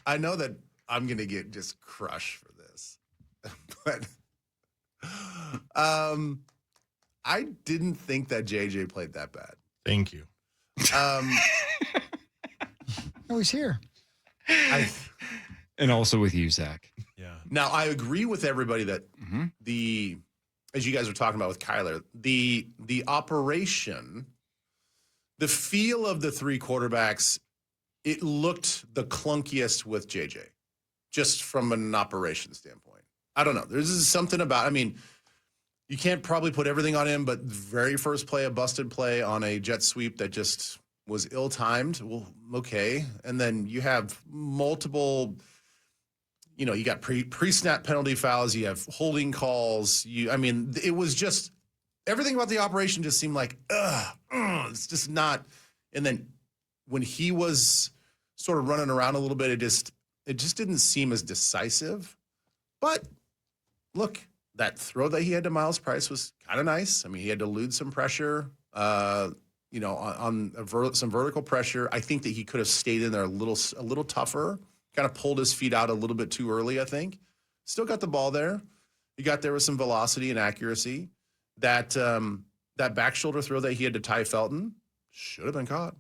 I know that I'm going to get just crushed for this, but I didn't think that JJ played that bad. Thank you. Oh, he's here. And also with you, Zach. Yeah. Now, I agree with everybody that Mm-hmm. as you guys were talking about with Kyler, the operation, the feel of the three quarterbacks, it looked the clunkiest with JJ, just from an operation standpoint. I don't know. There's something about, I mean, you can't probably put everything on him, but the very first play, a busted play on a jet sweep that just was ill-timed. Well, okay. And then you have multiple, you got pre-snap penalty fouls, you have holding calls. It was just, everything about the operation just seemed like, it's just not. And then when he was sort of running around a little bit, it just didn't seem as decisive. But look, that throw that he had to Myles Price was kind of nice. I mean, he had to elude some pressure, on some vertical pressure. I think that he could have stayed in there a little tougher, kind of pulled his feet out a little bit too early, I think. Still got the ball there. He got there with some velocity and accuracy. That back shoulder throw that he had to Ty Felton should have been caught.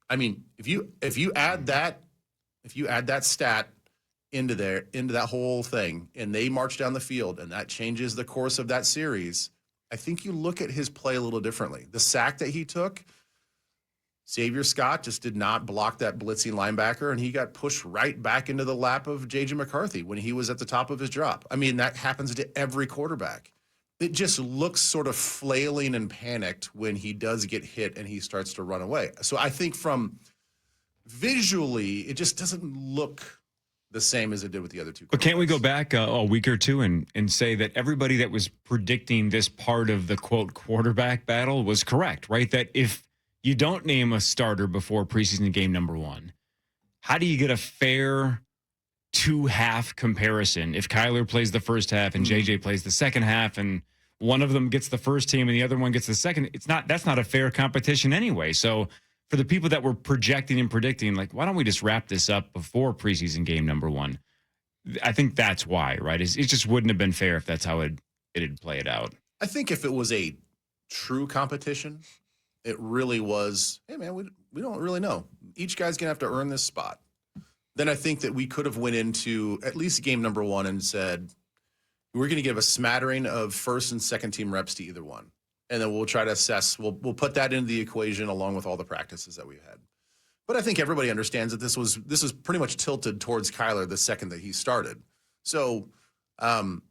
I mean, if you add that stat into that whole thing, and they march down the field, and that changes the course of that series, I think you look at his play a little differently. The sack that he took, Xavier Scott just did not block that blitzing linebacker, and he got pushed right back into the lap of JJ McCarthy when he was at the top of his drop. I mean, that happens to every quarterback. It just looks sort of flailing and panicked when he does get hit and he starts to run away. So I think from visually, it just doesn't look the same as it did with the other two. But can't we go back a week or two and say that everybody that was predicting this part of the, quote, quarterback battle was correct, right? That if you don't name a starter before preseason game number one, how do you get a fair two-half comparison if Kyler plays the first half and JJ plays the second half and one of them gets the first team and the other one gets the second? That's not a fair competition anyway. So for the people that were projecting and predicting, like, why don't we just wrap this up before preseason game number one? I think that's why, right? It just wouldn't have been fair if that's how it'd play it out. I think if it was a true competition, it really was, hey, man, we don't really know. Each guy's going to have to earn this spot. Then I think that we could have went into at least game number one and said, we're going to give a smattering of first and second team reps to either one. And then we'll try to assess. We'll put that into the equation along with all the practices that we've had. But I think everybody understands that this was pretty much tilted towards Kyler the second that he started. So I'm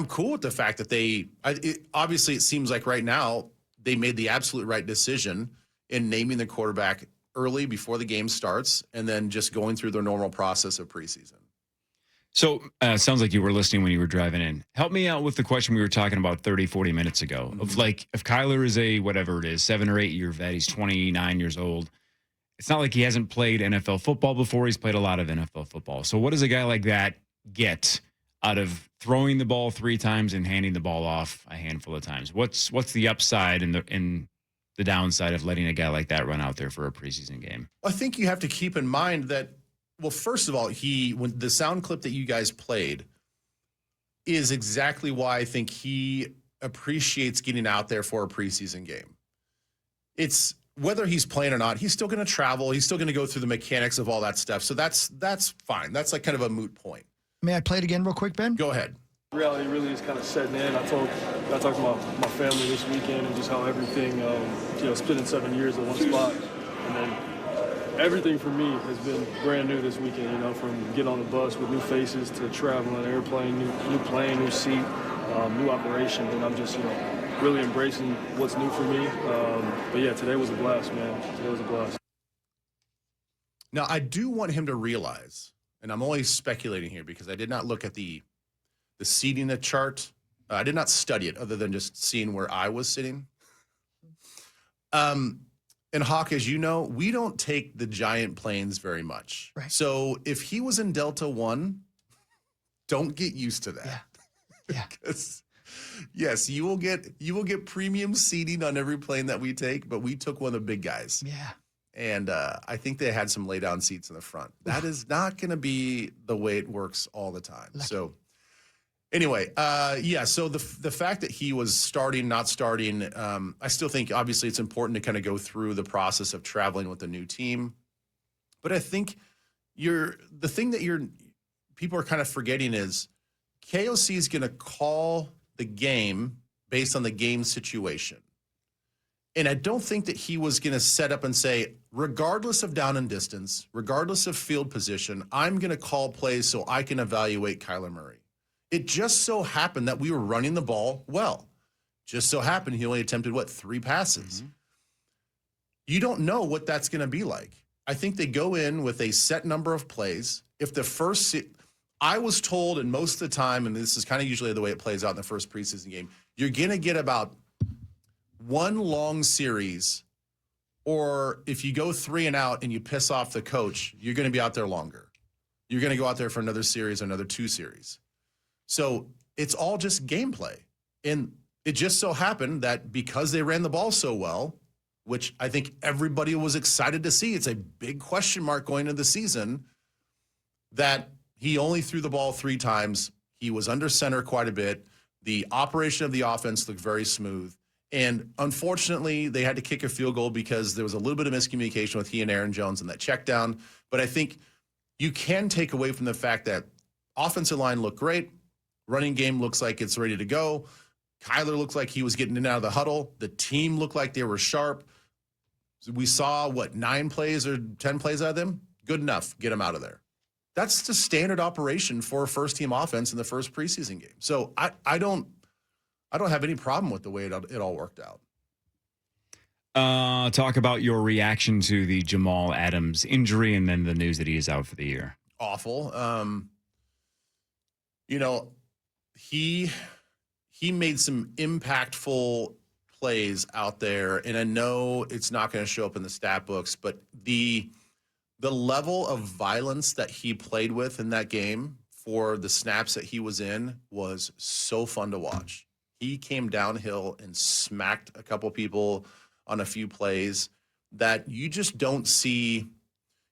cool with the fact that obviously it seems like right now they made the absolute right decision in naming the quarterback early before the game starts and then just going through their normal process of preseason. So sounds like you were listening when you were driving in. Help me out with the question we were talking about 30, 40 minutes ago. Of like, if Kyler is a, whatever it is, 7 or 8 year vet, he's 29 years old. It's not like he hasn't played NFL football before. He's played a lot of NFL football. So what does a guy like that get out of throwing the ball 3 times and handing the ball off a handful of times? What's the upside and the downside of letting a guy like that run out there for a preseason game? I think you have to keep in mind that, well, first of all, when the sound clip that you guys played is exactly why I think he appreciates getting out there for a preseason game. It's whether he's playing or not, he's still going to travel. He's still going to go through the mechanics of all that stuff. So that's fine. That's like kind of a moot point. May I play it again real quick, Ben? Go ahead. Reality really is kind of setting in. I talked to my family this weekend and just how everything, spending 7 years in one spot. And then everything for me has been brand new this weekend, from getting on the bus with new faces to traveling, airplane, new plane, new seat, new operation. And I'm just, really embracing what's new for me. But yeah, today was a blast, man. Today was a blast. Now, I do want him to realize, and I'm only speculating here because I did not look at the seating chart. I did not study it other than just seeing where I was sitting. And Hawk, as you know, we don't take the giant planes very much. Right. So if he was in Delta One, don't get used to that. Yeah. Because yes, you will get premium seating on every plane that we take, but we took one of the big guys. Yeah. and I think they had some lay down seats in the front. That is not going to be the way it works all the time. So anyway, so the fact that he was starting, not starting, I still think obviously it's important to kind of go through the process of traveling with a new team. But I think the thing that people are kind of forgetting is KOC is going to call the game based on the game situation. And I don't think that he was going to set up and say, regardless of down and distance, regardless of field position, I'm going to call plays so I can evaluate Kyler Murray. It just so happened that we were running the ball well. Just so happened he only attempted, 3 passes? You don't know what that's going to be like. I think they go in with a set number of plays. If I was told, and most of the time, and this is kind of usually the way it plays out in the first preseason game, you're going to get about one long series, or if you go 3 and out and you piss off the coach, you're going to be out there longer. You're going to go out there for another series, another 2 series. So it's all just gameplay. And it just so happened that because they ran the ball so well, which I think everybody was excited to see, it's a big question mark going into the season, that he only threw the ball 3 times. He was under center quite a bit. The operation of the offense looked very smooth. And unfortunately, they had to kick a field goal because there was a little bit of miscommunication with he and Aaron Jones in that check down. But I think you can take away from the fact that offensive line looked great. Running game looks like it's ready to go. Kyler looks like he was getting in and out of the huddle. The team looked like they were sharp. We saw, 9 plays or 10 plays out of them? Good enough. Get them out of there. That's the standard operation for a first-team offense in the first preseason game. So I don't have any problem with the way it all worked out. Talk about your reaction to the Jamal Adams injury and then the news that he is out for the year. Awful. He made some impactful plays out there, and I know it's not going to show up in the stat books, but the level of violence that he played with in that game for the snaps that he was in was so fun to watch. He came downhill and smacked a couple people on a few plays that you just don't see.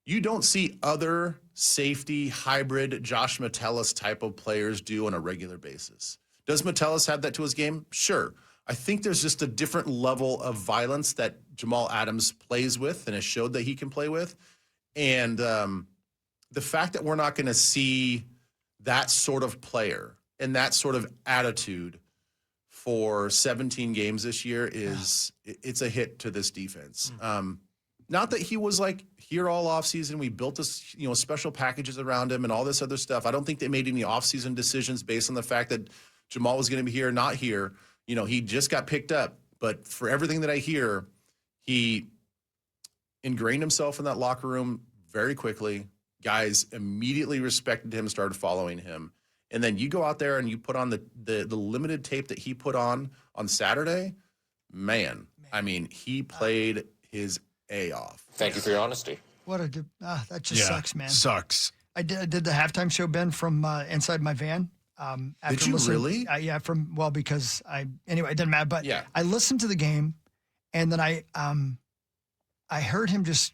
You don't see other safety hybrid Josh Metellus type of players do on a regular basis. Does Metellus have that to his game? Sure. I think there's just a different level of violence that Jamal Adams plays with and has showed that he can play with. And the fact that we're not going to see that sort of player and that sort of attitude for 17 games this year it's a hit to this defense. Not that he was here all offseason. We built this, special packages around him and all this other stuff. I don't think they made any offseason decisions based on the fact that Jamal was going to be here or not here. He just got picked up. But for everything that I hear, he ingrained himself in that locker room very quickly. Guys immediately respected him, started following him. And then you go out there and you put on the limited tape that he put on Saturday. Man, I mean, he played his A off. Thank you for your honesty. That just sucks, man. Sucks. I did the halftime show, Ben, from inside my van. Did you really? Yeah, because it didn't matter. But yeah. I listened to the game, and then I heard him just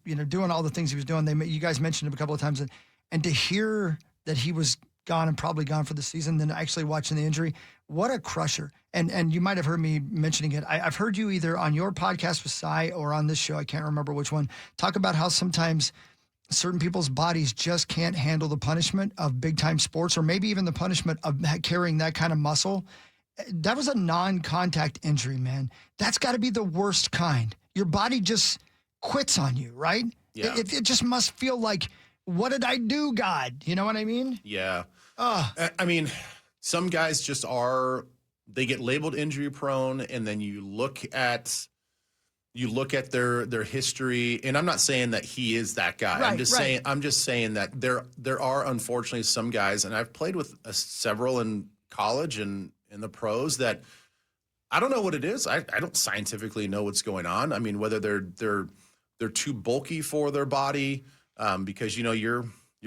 doing all the things he was doing. You guys mentioned him a couple of times, and to hear that he was gone and probably gone for the season, then actually watching the injury, what a crusher. And you might have heard me mentioning it. I've heard you either on your podcast with Cy or on this show, I can't remember which one, talk about how sometimes certain people's bodies just can't handle the punishment of big-time sports, or maybe even the punishment of carrying that kind of muscle. That was a non-contact injury, man. That's got to be the worst kind. Your body just quits on you, right? Yeah. It just must feel like, what did I do, God? You know what I mean? Yeah. I mean, some guys just they get labeled injury prone, and then you look at their history, and I'm not saying that he is that guy. Right, I'm just saying that there are unfortunately some guys, and I've played with several in college and in the pros, that I don't know what it is. I don't scientifically know what's going on. I mean, whether they're too bulky for their body, because your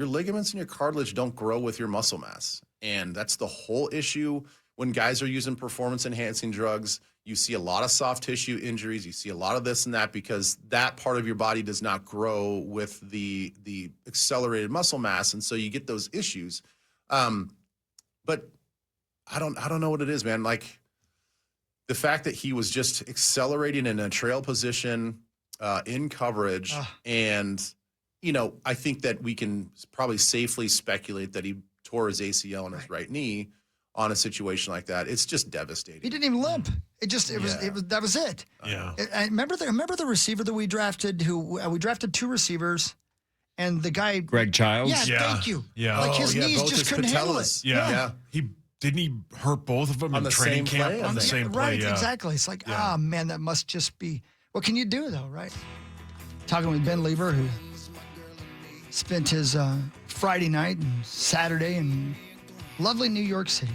ligaments and your cartilage don't grow with your muscle mass, and that's the whole issue when guys are using performance-enhancing drugs, you see a lot of soft tissue injuries. You see a lot of this and that because that part of your body does not grow with the accelerated muscle mass, and so you get those issues. But I don't know what it is, man. Like the fact that he was just accelerating in a trail position in coverage, and I think that we can probably safely speculate that he tore his ACL in his right knee on a situation like that. It's just devastating. He didn't even limp. That was it. Yeah. I remember the receiver that we drafted. We drafted 2 receivers, and the guy Greg Childs. Yeah, thank you. Yeah. Like his knees both just his couldn't handle it. patellas. Yeah. He hurt both of them On in the training same camp play, I on the think. same play. Right, Yeah. exactly. It's like, Yeah. man, that must just be. What can you do though, right? Talking with Ben Leber, who spent his Friday night and Saturday in lovely New York City.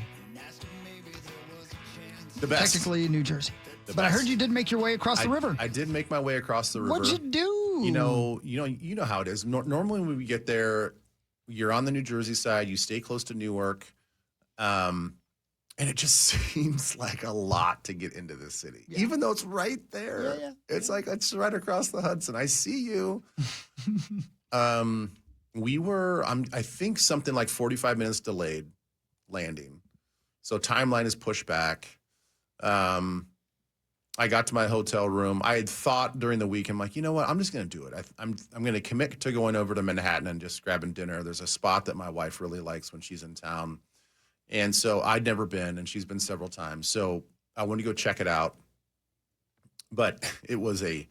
The best. Technically New Jersey. The But I best. heard you did make your way across the river. I did make my way across the river. What'd you do? You know how it is. Normally when we get there, you're on the New Jersey side, you stay close to Newark, and it just seems like a lot to get into this city, even though it's right there. Yeah. It's like it's right across the Hudson. I see you. We were, I think, something like 45 minutes delayed landing, so timeline is pushed back. I got to my hotel room. I had thought during the week, I'm like, you know what? I'm just going to do it. I'm going to commit to going over to Manhattan and just grabbing dinner. There's a spot that my wife really likes when she's in town. And so I'd never been, and she's been several times. So I wanted to go check it out. But it was a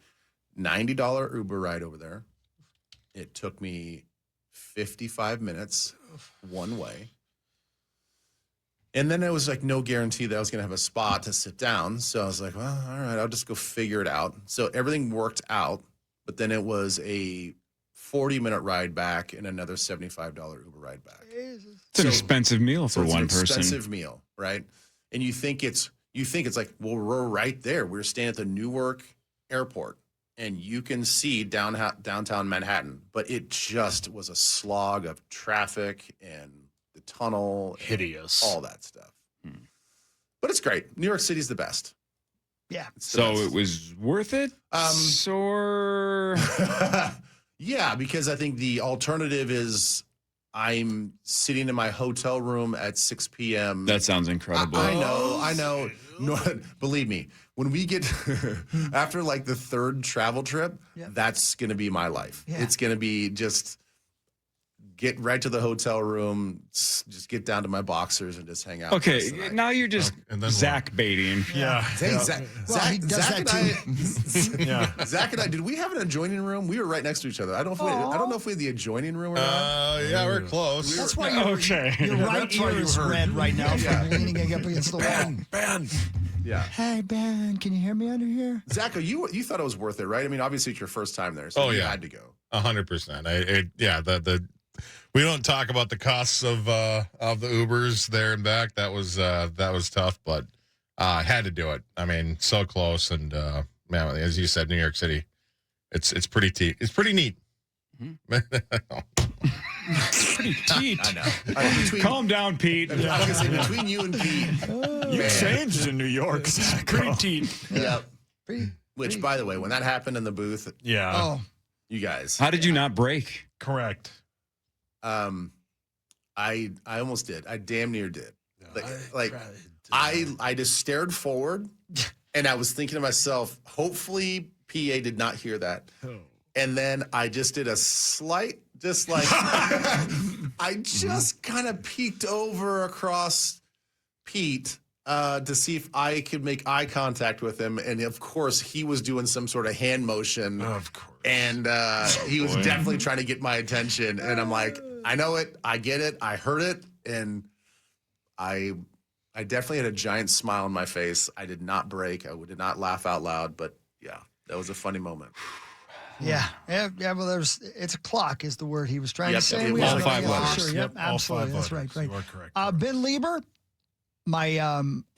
$90 Uber ride over there. It took me 55 minutes one way. And then it was like no guarantee that I was going to have a spot to sit down. So I was like, well, all right, I'll just go figure it out. So everything worked out. But then it was a 40-minute ride back and another $75 Uber ride back. It's an expensive meal for it's one an person. expensive meal, right? And you think it's like, well, we're right there. We're staying at the Newark airport, and you can see downtown Manhattan. But it just was a slog of traffic and the tunnel, Hideous. all that stuff. But it's great. New York City's the best. Yeah. It's the So best. it was worth it? Or Yeah, because I think the alternative is I'm sitting in my hotel room at 6 p.m. that sounds incredible. I know. No, believe me, when we get after like the 3rd travel trip, that's going to be my life. Yeah. It's going to be just get right to the hotel room, just get down to my boxers and just hang out. the rest Okay, of the night. now you're just and then Zach baiting. Yeah. Hey, Zach, Well, he does Zach that and I, Yeah. Zach and I, did we have an adjoining room? We were right next to each other. I don't know if we had the adjoining room or not. Yeah, we're close. That's why your right That's why ear you is heard. red right now from leaning up against the wall. Ben. Yeah. Hey, Ben, can you hear me under here? Zach, you thought it was worth it, right? I mean, obviously it's your first time there, so you had to go. 100%. We don't talk about the costs of the Ubers there and back. That was tough, but I had to do it. I mean, so close, and man, as you said, New York City, it's pretty neat. Pretty teat. I know. Calm down, Pete. I was gonna say, between you and Pete, You changed in New York. Pretty teat. yeah. Pretty- Which, by the way, when that happened in the booth, Yeah. Oh, you guys, How did you not break? Correct. I almost did. I damn near did. I just stared forward, and I was thinking to myself, hopefully PA did not hear that. And then I just did a slight, just like, I just kind of peeked over across Pete to see if I could make eye contact with him. And of course, he was doing some sort of hand motion. Of course. And he was definitely trying to get my attention. And I'm like, I know it. I get it. I heard it. And I definitely had a giant smile on my face. I did not break. I did not laugh out loud. But yeah, that was a funny moment. yeah. Well, it's a clock is the word he was trying Yep, to say. it We was are all right, 5 letters. Sure, yep, all absolutely. 5 That's letters. right. You are correct. Ben Leber, my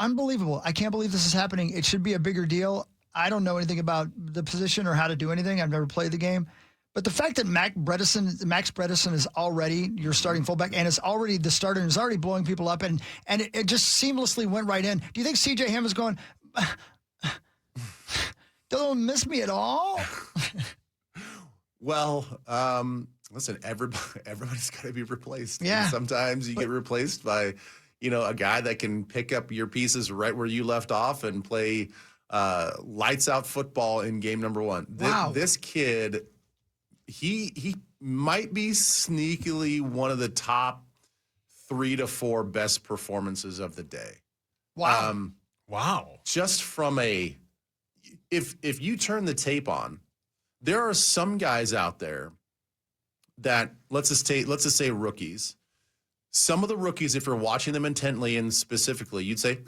unbelievable. I can't believe this is happening. It should be a bigger deal. I don't know anything about the position or how to do anything. I've never played the game. But the fact that Max Bredesen is already your starting fullback and is already the starter and is already blowing people up and it just seamlessly went right in. Do you think C.J. Ham is going, don't miss me at all? Well, listen, everybody's got to be replaced. Yeah. And sometimes you get replaced by, a guy that can pick up your pieces right where you left off and play lights out football in game number one. Wow. This kid, he might be sneakily one of the top 3 to 4 best performances of the day. Wow. Wow. Just from if you turn the tape on, there are some guys out there that let's just say rookies. Some of the rookies, if you're watching them intently and specifically, you'd say,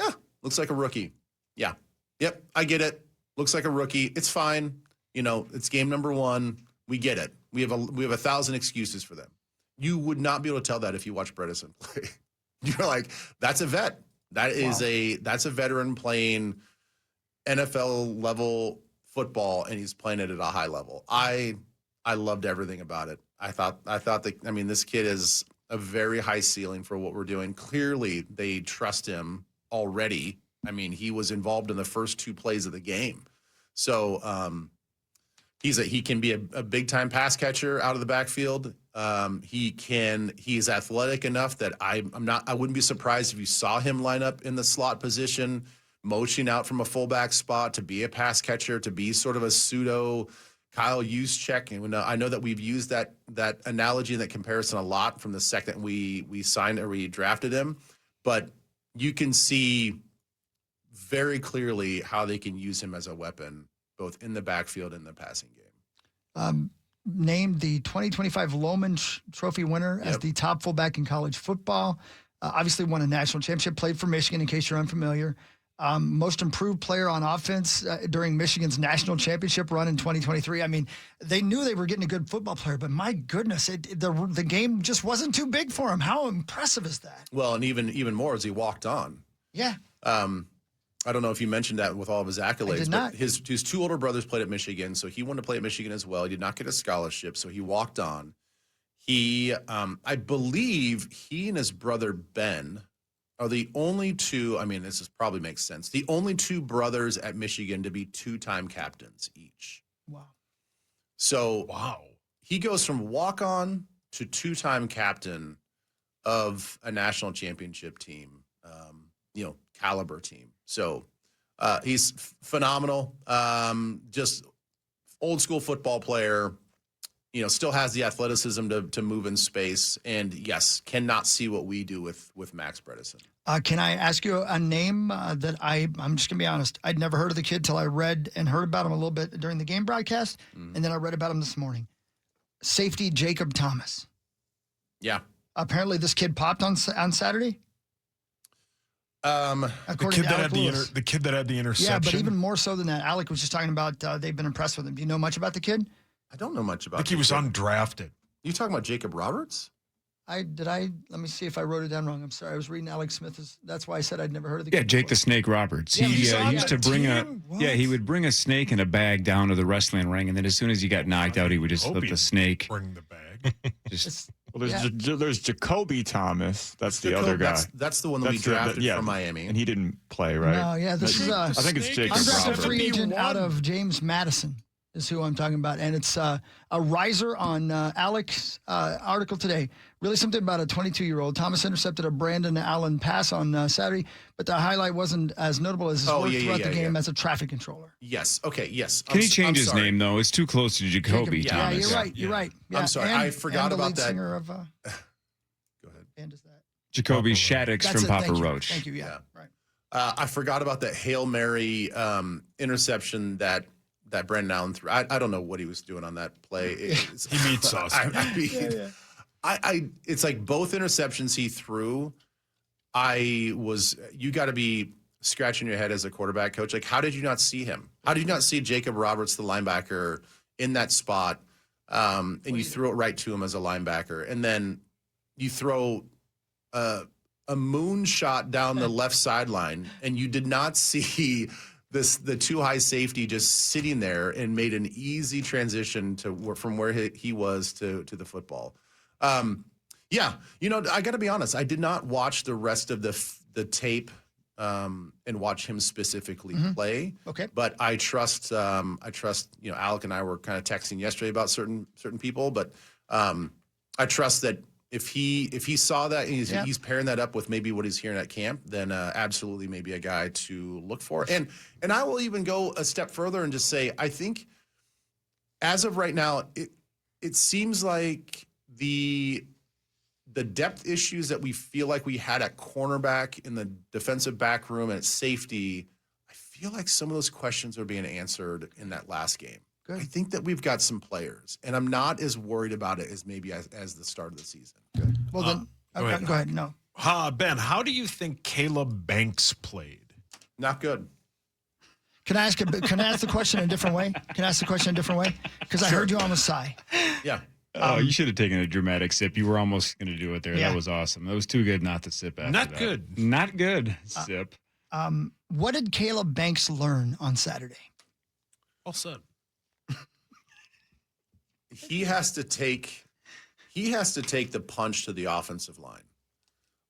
looks like a rookie. Yeah. Yep. I get it. Looks like a rookie. It's fine. It's game number one. We get it. We have 1,000 excuses for them. You would not be able to tell that if you watch Bredesen play. You're like, that's a vet. That's a veteran playing NFL level football, and he's playing it at a high level. I loved everything about it. I thought this kid is a very high ceiling for what we're doing. Clearly, they trust him already. He was involved in the first 2 plays of the game. So he can be a big time pass catcher out of the backfield. He's athletic enough that I wouldn't be surprised if you saw him line up in the slot position, motioning out from a fullback spot to be a pass catcher, to be sort of a pseudo Kyle Juszczyk. And I know that we've used that analogy and that comparison a lot from the second we signed or we drafted him, but you can see very clearly how they can use him as a weapon, both in the backfield and the passing game. Named the 2025 Loman Trophy winner as the top fullback in college football. Obviously won a national championship, played for Michigan, in case you're unfamiliar. Most improved player on offense during Michigan's national championship run in 2023. They knew they were getting a good football player, but my goodness, the game just wasn't too big for him. How impressive is that? Well, and even more as he walked on. Yeah. I don't know if you mentioned that with all of his accolades. I did not. But his 2 older brothers played at Michigan, so he wanted to play at Michigan as well. He did not get a scholarship, so he walked on. He, I believe he and his brother Ben are the only 2, probably makes sense, the only 2 brothers at Michigan to be 2-time captains each. Wow. So he goes from walk-on to 2-time captain of a national championship team, caliber team. So he's phenomenal. Just old school football player, still has the athleticism to move in space. And yes, cannot see what we do with Max Bredesen. Can I ask you a name that I'm just going to be honest. I'd never heard of the kid till I read and heard about him a little bit during the game broadcast. And then I read about him this morning. Safety Jacob Thomas. Yeah. Apparently this kid popped on Saturday. The kid that had the interception. Yeah, but even more so than that, Alec was just talking about they've been impressed with him. Do you know much about the kid? I don't know much about I think he was undrafted. You talking about Jacob Roberts? Let me see if I wrote it down wrong. I'm sorry. I was reading Alex Smith's. That's why I said I'd never heard of the kid. Yeah, Jake before. the Snake Roberts. Yeah, He he's on used to that bring team? What? he would bring a snake in a bag down to the wrestling ring, and then as soon as he got knocked out, he would just Hope let he the snake bring the bag. just. Well, there's Jacoby Thomas. That's the other guy. That's the one that we drafted from Miami. And he didn't play, right? No, yeah, this is I think it's Jacob undrafted Roberts. free agent 71. out of James Madison is who I'm talking about. And it's a riser on Alec's article today. Really something about a 22-year-old. Thomas intercepted a Brandon Allen pass on Saturday, but the highlight wasn't as notable as his work throughout the game as a traffic controller. Yes. Okay. Yes. Can he change his name though? It's too close to Jacoby Yeah, Thomas. you're right. You're right. Yeah, I'm sorry. I forgot and the about lead that. Singer of, Go ahead. band is that? Jacoby Shaddix That's from it. Papa Thank you. Roach. Thank you. Yeah. Right. I forgot about that Hail Mary interception that Brandon Allen threw. I don't know what he was doing on that play. He meets us. It's like both interceptions he threw. You got to be scratching your head as a quarterback coach. Like, how did you not see him? How did you not see Jacob Roberts, the linebacker, in that spot? And you threw it right to him as a linebacker. And then you throw a moonshot down the left sideline, and you did not see the too high safety just sitting there and made an easy transition from where he was to the football. Yeah, I got to be honest. I did not watch the rest of the tape and watch him specifically play. Okay, but I trust. Alec and I were kind of texting yesterday about certain people, but I trust that if he saw that and he's pairing that up with maybe what he's hearing at camp, then absolutely maybe a guy to look for. And I will even go a step further and just say I think as of right now, it seems like the depth issues that we feel like we had at cornerback, in the defensive back room, and at safety, I feel like some of those questions are being answered in that last game. Good. I think that we've got some players, and I'm not as worried about it as maybe as the start of the season. Good. Well, then, go ahead. No. Ben, how do you think Caleb Banks played? Not good. Can I ask the question in a different way? Because I heard you almost sigh. Yeah. You should have taken a dramatic sip. You were almost going to do it there. Yeah. That was awesome. That was too good not to sip after Not that. good. Not good. Sip. What did Caleb Banks learn on Saturday? Well said. He has to take the punch to the offensive line.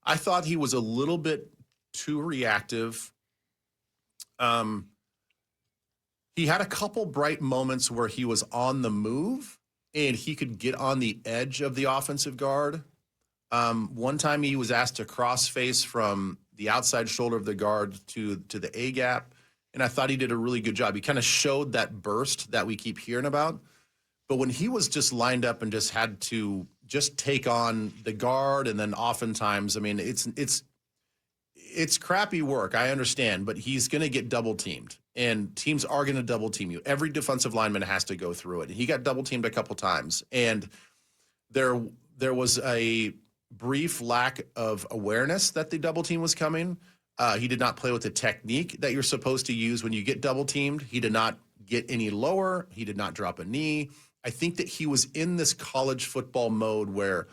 I thought he was a little bit too reactive. He had a couple bright moments where he was on the move and he could get on the edge of the offensive guard. One time he was asked to cross face from the outside shoulder of the guard to the A gap, and I thought he did a really good job. He kind of showed that burst that we keep hearing about. But when he was just lined up and just had to just take on the guard, and then oftentimes, I mean, it's crappy work, I understand, but he's going to get double teamed, and teams are going to double team you. Every defensive lineman has to go through it. He got double teamed a couple times, and there was a brief lack of awareness that the double team was coming. He did not play with the technique that you're supposed to use when you get double teamed. He did not get any lower. He did not drop a knee. I think that he was in this college football mode where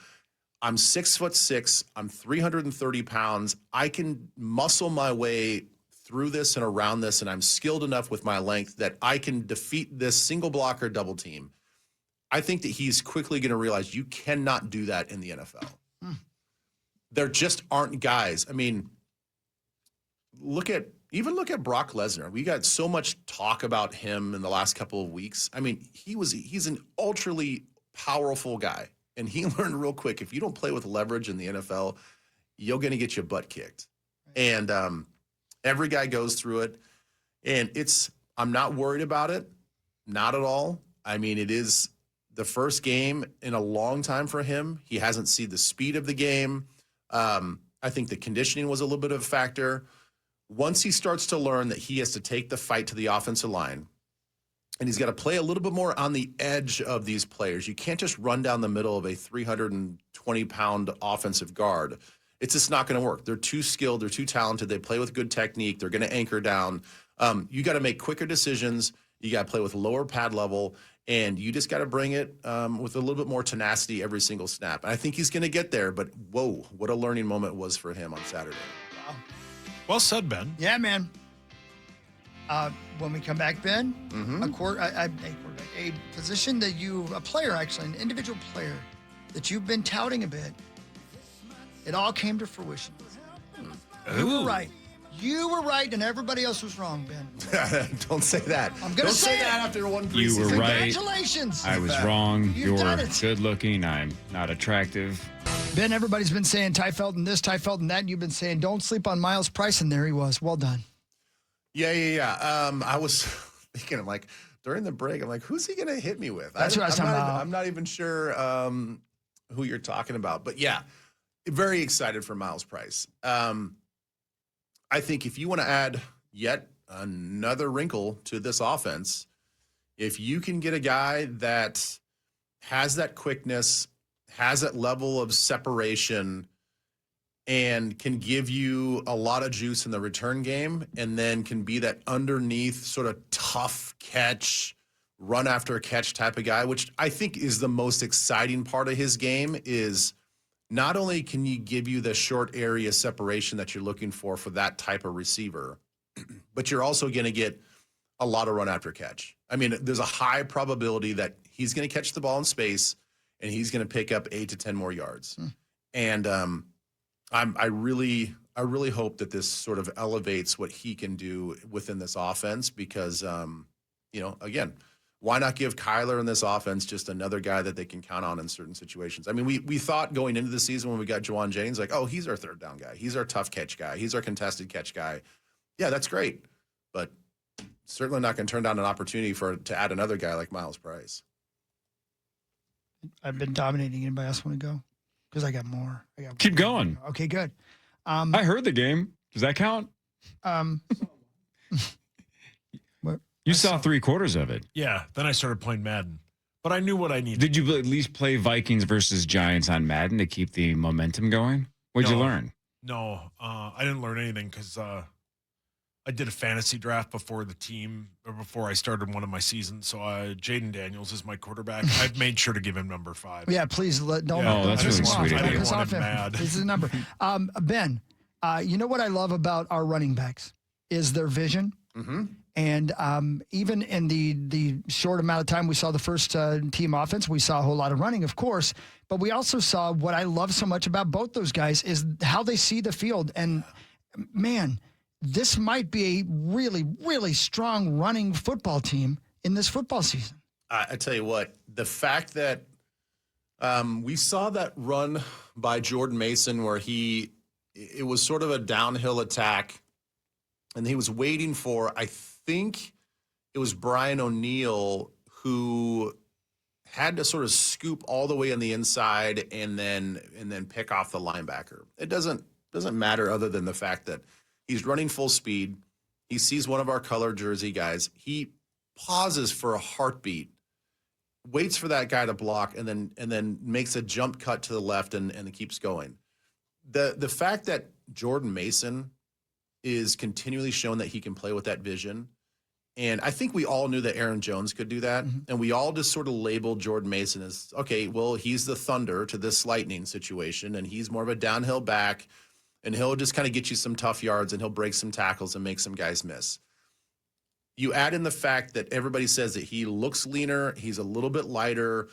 I'm 6'6", I'm 330 pounds. I can muscle my way through this and around this, and I'm skilled enough with my length that I can defeat this single blocker double team. I think that he's quickly going to realize you cannot do that in the NFL. There just aren't guys. I mean, look at Brock Lesnar. We got so much talk about him in the last couple of weeks. I mean, he's an ultra powerful guy, and he learned real quick, if you don't play with leverage in the NFL, you're going to get your butt kicked. And every guy goes through it, and I'm not worried about it, not at all. I mean, it is the first game in a long time for him. He hasn't seen the speed of the game. I think the conditioning was a little bit of a factor. Once he starts to learn that he has to take the fight to the offensive line, and he's got to play a little bit more on the edge of these players. You can't just run down the middle of a 320-pound offensive guard. It's just not going to work. They're too skilled. They're too talented. They play with good technique. They're going to anchor down. You got to make quicker decisions. You got to play with lower pad level, and you just got to bring it with a little bit more tenacity every single snap. And I think he's going to get there, but whoa, what a learning moment it was for him on Saturday. Wow. Well said, Ben. Yeah, man. When we come back, Ben, a position that a player, actually, an individual player that you've been touting a bit, it all came to fruition. You were right. You were right, and everybody else was wrong, Ben. Don't say that. I'm going to say that after one preseason. You were right. Congratulations. I was wrong. You've done You're it. good looking. I'm not attractive. Ben, everybody's been saying Ty Felton this, Ty Felton that, and you've been saying don't sleep on Myles Price, and there he was. Well done. Yeah. I was thinking, I'm like, during the break, I'm like, who's he going to hit me with? That's what I was talking about. I'm not even sure who you're talking about. But, yeah, very excited for Myles Price. I think if you want to add yet another wrinkle to this offense, if you can get a guy that has that quickness, has that level of separation, and can give you a lot of juice in the return game, and then can be that underneath sort of tough catch, run after catch type of guy, which I think is the most exciting part of his game, is not only can he give you the short area separation that you're looking for that type of receiver, but you're also going to get a lot of run after catch. I mean, there's a high probability that he's going to catch the ball in space and he's going to pick up 8 to 10 more yards. And I really hope that this sort of elevates what he can do within this offense because, again, why not give Kyler in this offense just another guy that they can count on in certain situations? I mean, we thought going into the season when we got Juwan Jennings, like, oh, he's our third down guy. He's our tough catch guy. He's our contested catch guy. Yeah, that's great. But certainly not going to turn down an opportunity to add another guy like Myles Price. I've been dominating. Anybody else want to go? Because I got more. Keep going. Okay, good. I heard the game. Does that count? You saw 3/4 of it. Yeah. Then I started playing Madden, but I knew what I needed. Did you at least play Vikings versus Giants on Madden to keep the momentum going? What'd you learn? No, I didn't learn anything because I did a fantasy draft before I started one of my seasons. So Jaden Daniels is my quarterback. I've made sure to give him number 5. Yeah, please don't. Yeah. Oh, that's piss really him sweet off. of you. Don't piss I off didn't him. want him mad. This is a number. Ben, you know what I love about our running backs is their vision. Mm-hmm. And even in the short amount of time we saw the first team offense, we saw a whole lot of running, of course. But we also saw what I love so much about both those guys is how they see the field. And, man, this might be a really, really strong running football team in this football season. I tell you what, the fact that we saw that run by Jordan Mason where it was sort of a downhill attack, and he was waiting for, I think it was Brian O'Neill who had to sort of scoop all the way on the inside and then pick off the linebacker. It doesn't matter other than the fact that he's running full speed. He sees one of our colored jersey guys. He pauses for a heartbeat, waits for that guy to block, and then makes a jump cut to the left and keeps going. The fact that Jordan Mason is continually showing that he can play with that vision. And I think we all knew that Aaron Jones could do that. Mm-hmm. And we all just sort of labeled Jordan Mason as, okay, well, he's the Thunder to this Lightning situation, and he's more of a downhill back, and he'll just kind of get you some tough yards, and he'll break some tackles and make some guys miss. You add in the fact that everybody says that he looks leaner, he's a little bit lighter,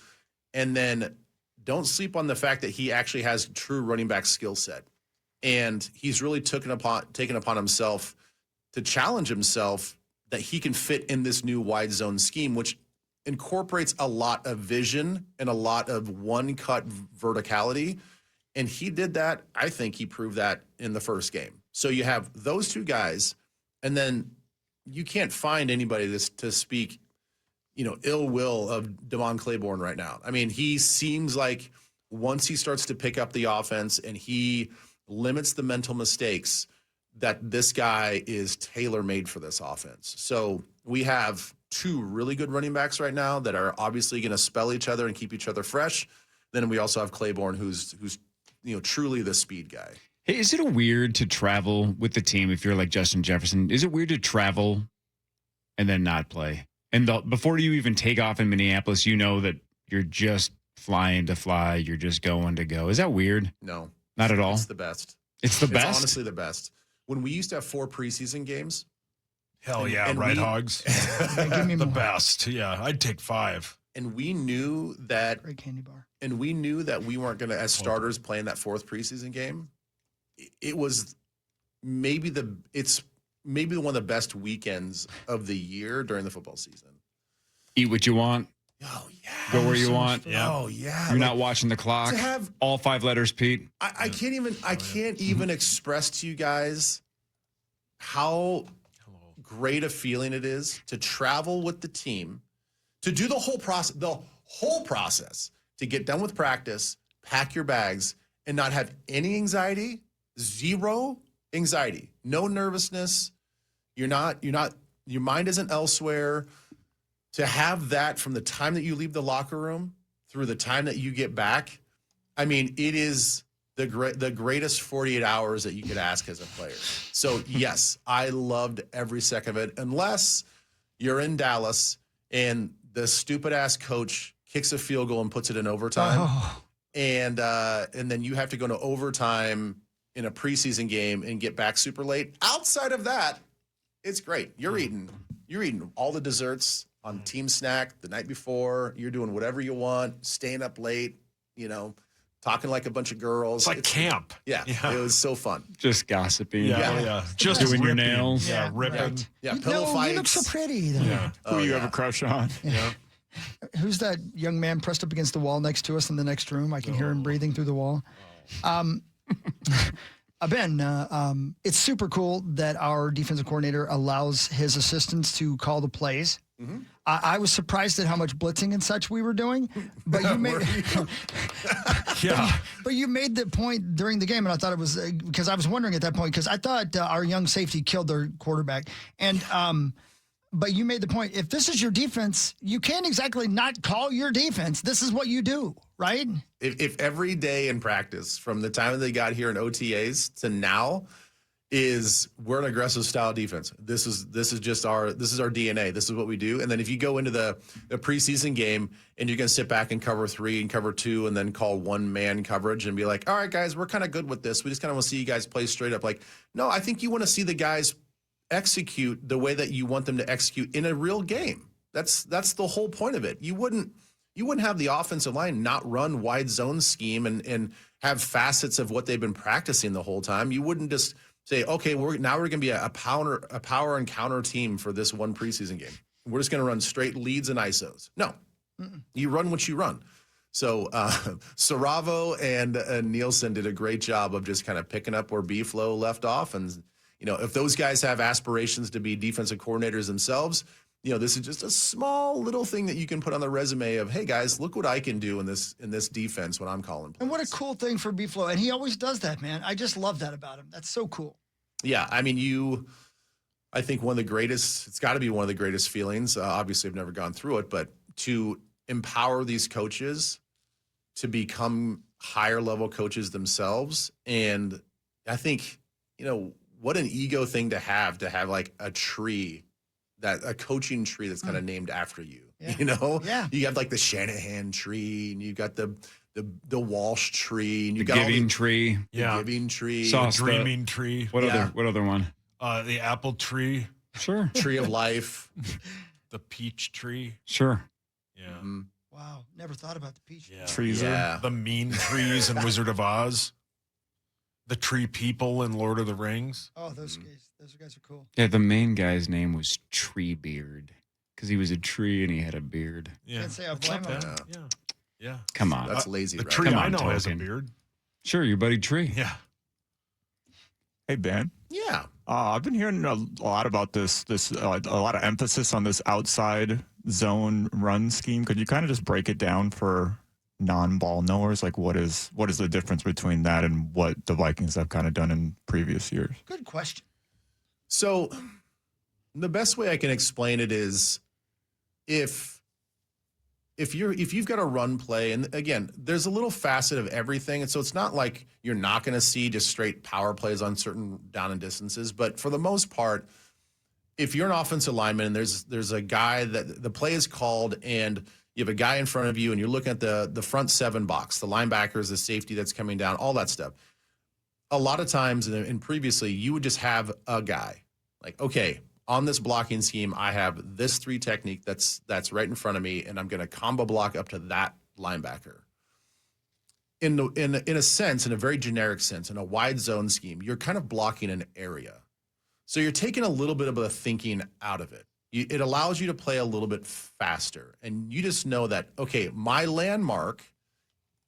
and then don't sleep on the fact that he actually has true running back skill set. And he's really taken upon himself to challenge himself that he can fit in this new wide zone scheme, which incorporates a lot of vision and a lot of one-cut verticality. And he did that. I think he proved that in the first game. So you have those two guys, and then you can't find anybody to speak, ill will of Devon Claiborne right now. I mean, he seems like once he starts to pick up the offense and he limits the mental mistakes, that this guy is tailor-made for this offense. So we have two really good running backs right now that are obviously going to spell each other and keep each other fresh. Then we also have Claiborne, who's truly the speed guy. Hey, is it weird to travel with the team if you're like Justin Jefferson? Is it weird to travel and then not play? And before you even take off in Minneapolis, you know that you're just flying to fly. You're just going to go. Is that weird? No. Not at all? It's the best. It's the best? It's honestly the best. When we used to have 4 preseason games. Hell yeah, Red Hogs. Give me the more. best. Yeah, I'd take 5. And we knew that. Great candy bar. And we knew that we weren't going to, as starters, play in that 4th preseason game. It was maybe one of the best weekends of the year during the football season. Eat what you want. Oh yeah. Go where you want. Yeah. Oh yeah. You're not watching the clock. To have all 5 letters, Pete. I can't even express to you guys how great a feeling it is to travel with the team, to do the whole process, to get done with practice, pack your bags, and not have any anxiety, 0 anxiety, no nervousness. Your mind isn't elsewhere. To have that from the time that you leave the locker room through the time that you get back, I mean, it is the greatest 48 hours that you could ask as a player. So, yes, I loved every second of it, unless you're in Dallas and the stupid-ass coach kicks a field goal and puts it in overtime, and then you have to go to overtime in a preseason game and get back super late. Outside of that, It's great. You're eating all the desserts on team snack the night before. You're doing whatever you want, staying up late, talking like a bunch of girls. It's like camp. Yeah, it was so fun. Just gossiping. Yeah. Just Doing your ripping. nails. Yeah, ripping. Right. Yeah, pillow fights. You look so pretty. Yeah. Who you have a crush on? Yeah. Who's that young man pressed up against the wall next to us in the next room? I can hear him breathing through the wall. Ben, it's super cool that our defensive coordinator allows his assistants to call the plays. Mm-hmm. I was surprised at how much blitzing and such we were doing, but you made but you made the point during the game, and I thought it was because I was wondering at that point because I thought our young safety killed their quarterback, and but you made the point. If this is your defense, you can't exactly not call your defense. This is what you do, right? If every day in practice, from the time that they got here in OTAs to now, we're an aggressive style defense. This is just our DNA. This is what we do. And then if you go into the preseason game and you're going to sit back and cover 3 and cover 2 and then call one man coverage and be like, all right, guys, we're kind of good with this. We just kind of want to see you guys play straight up. Like, no, I think you want to see the guys execute the way that you want them to execute in a real game. That's the whole point of it. You wouldn't have the offensive line not run wide zone scheme and have facets of what they've been practicing the whole time. You wouldn't just say, okay, we're going to be a power and counter team for this one preseason game. We're just going to run straight leads and ISOs. No, you run what you run. So Saravo and Nielsen did a great job of just kind of picking up where B-Flow left off. And, if those guys have aspirations to be defensive coordinators themselves, this is just a small little thing that you can put on the resume of, hey, guys, look what I can do in this defense when I'm calling plays. And what a cool thing for B-Flow. And he always does that, man. I just love that about him. That's so cool. Yeah, I mean, I think it's got to be one of the greatest feelings. Obviously, I've never gone through it, but to empower these coaches to become higher level coaches themselves. And I think, what an ego thing to have like a tree, a coaching tree that's kind of named after you. Yeah. Yeah. You have like the Shanahan tree, and you got the Walsh tree, and you got giving tree. the giving tree, Sauce The dreaming tree. What other one? The apple tree. Sure. tree of life, The peach tree. Sure. Yeah. Mm-hmm. Wow. Never thought about the peach. Yeah. Trees Yeah. The mean trees in Wizard of Oz. The tree people in Lord of the Rings. Oh, those guys are cool. Yeah, the main guy's name was Treebeard because he was a tree and he had a beard. Yeah. Can't say I It's blame not him. bad. Yeah. Come on. That's lazy. The right? tree Come I on, know has a Token. beard. Sure, your buddy Tree. Yeah. Hey, Ben. Yeah. I've been hearing a lot about this a lot of emphasis on this outside zone run scheme. Could you kind of just break it down for non-ball knowers? Like what is the difference between that and what the Vikings have kind of done in previous years? Good question. So the best way I can explain it is if you've got a run play, and again, there's a little facet of everything. And so it's not like you're not going to see just straight power plays on certain down and distances. But for the most part, if you're an offensive lineman and there's a guy that the play is called and you have a guy in front of you and you're looking at the front 7 box, the linebackers, the safety that's coming down, all that stuff. A lot of times and previously, you would just have a guy like, okay, on this blocking scheme, I have this 3 technique that's right in front of me, and I'm going to combo block up to that linebacker. In a sense, in a very generic sense, in a wide zone scheme, you're kind of blocking an area. So you're taking a little bit of the thinking out of it. It allows you to play a little bit faster, and you just know that, okay, my landmark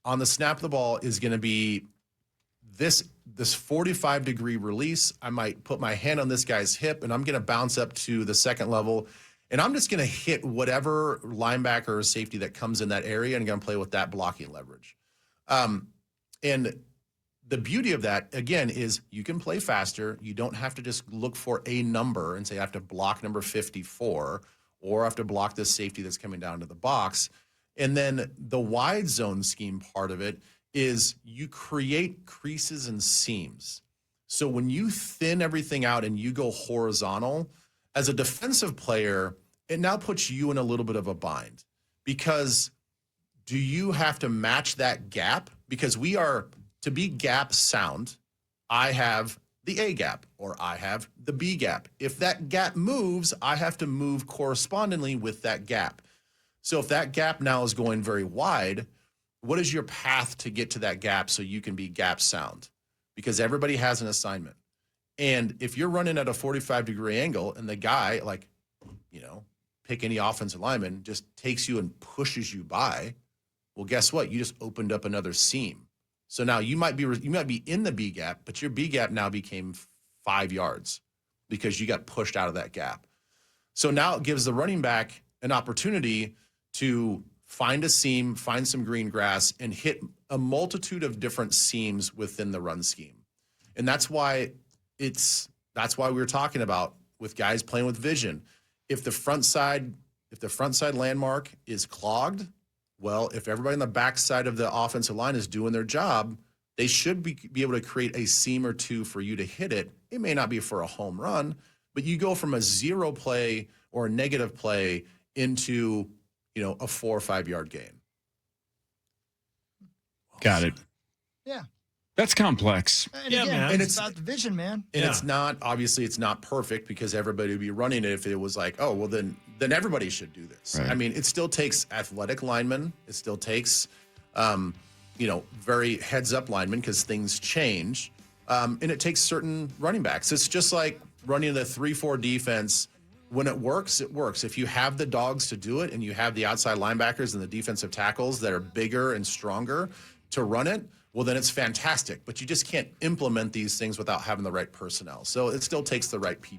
on the snap of the ball is going to be this 45-degree release. I might put my hand on this guy's hip, and I'm going to bounce up to the second level, and I'm just going to hit whatever linebacker or safety that comes in that area, and I'm going to play with that blocking leverage. And the beauty of that, again, is you can play faster. You don't have to just look for a number and say, I have to block number 54, or I have to block this safety that's coming down to the box. And then the wide zone scheme part of it is you create creases and seams. So when you thin everything out and you go horizontal, as a defensive player, it now puts you in a little bit of a bind, because do you have to match that gap? Because to be gap sound, I have the A gap or I have the B gap. If that gap moves, I have to move correspondingly with that gap. So if that gap now is going very wide, what is your path to get to that gap so you can be gap sound? Because everybody has an assignment. And if you're running at a 45-degree angle and the guy, like, pick any offensive lineman, just takes you and pushes you by, well, guess what? You just opened up another seam. So now you might be in the B gap, but your B gap now became 5 yards because you got pushed out of that gap. So now it gives the running back an opportunity to find a seam, find some green grass, and hit a multitude of different seams within the run scheme. And that's why we were talking about with guys playing with vision. If the front side landmark is clogged, well, if everybody on the back side of the offensive line is doing their job, they should be able to create a seam or two for you to hit it. It may not be for a home run, but you go from a 0 play or a negative play into, a 4 or 5 yard gain. Got it. Yeah. That's complex. And Yeah, again, man. And it's about the vision, man. And Yeah. it's not perfect because everybody would be running it if it was like, oh, well, then everybody should do this. Right. I mean, it still takes athletic linemen. It still takes, very heads-up linemen because things change. And it takes certain running backs. It's just like running the 3-4 defense. When it works, it works. If you have the dogs to do it and you have the outside linebackers and the defensive tackles that are bigger and stronger to run it, well, then it's fantastic. But you just can't implement these things without having the right personnel. So it still takes the right people.